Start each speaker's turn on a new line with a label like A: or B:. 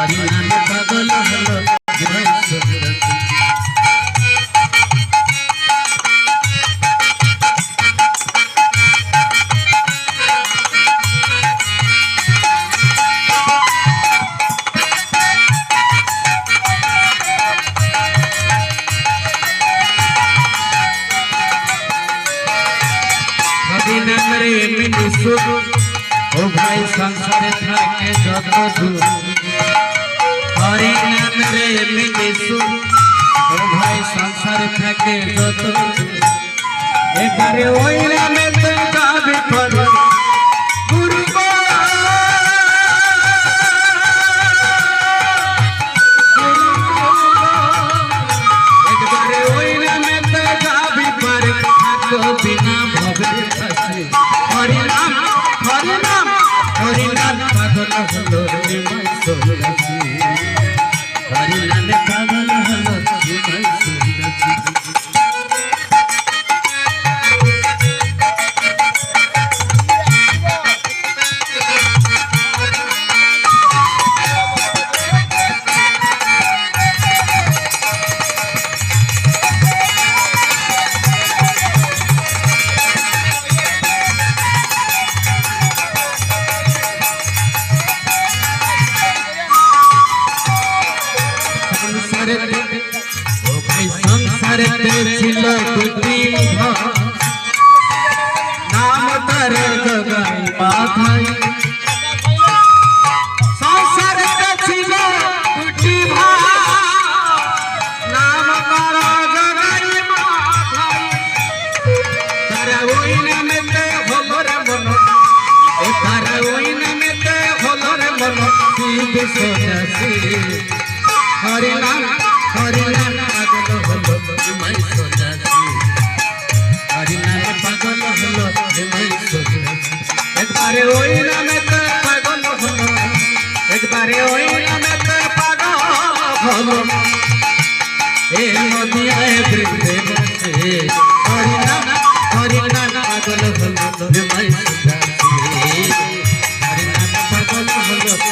A: हरि नाम पागल हलो निमाई सोदासी नाम रे मिनिसु ओ भाई संसार थाके जत दूर हरि नाम रे मिनिसु ओ भाई संसार थाके जत एकारे ओई नामे ते गाबी पर गुरु को एकारे ओई नामे ते गाबी पर को बिना भवे हरि नाम पागल हलो निमाई सोदासी हरि नाम पागल हलो निमाई सोदासी संसार छिल दुटी नाम तर जगाई माथाई संसार छिल दुटी नाम तर जगाई माथाई तारा ओई नामे ते भलरे मन ए तारा ओई नामे ते भलरे मन शिव सोदासी हरि नाम पागल हलो निमाई सोदासी हरि नाम पागल हलो निमाई सोदासी एक बारे ओई नामे ते पागल हलो एक बारे ओई नामे ते पागल हलो ए नदिया वृंदे बसे हरि नाम पागल हलो निमाई सोदासी हरि नाम पागल हलो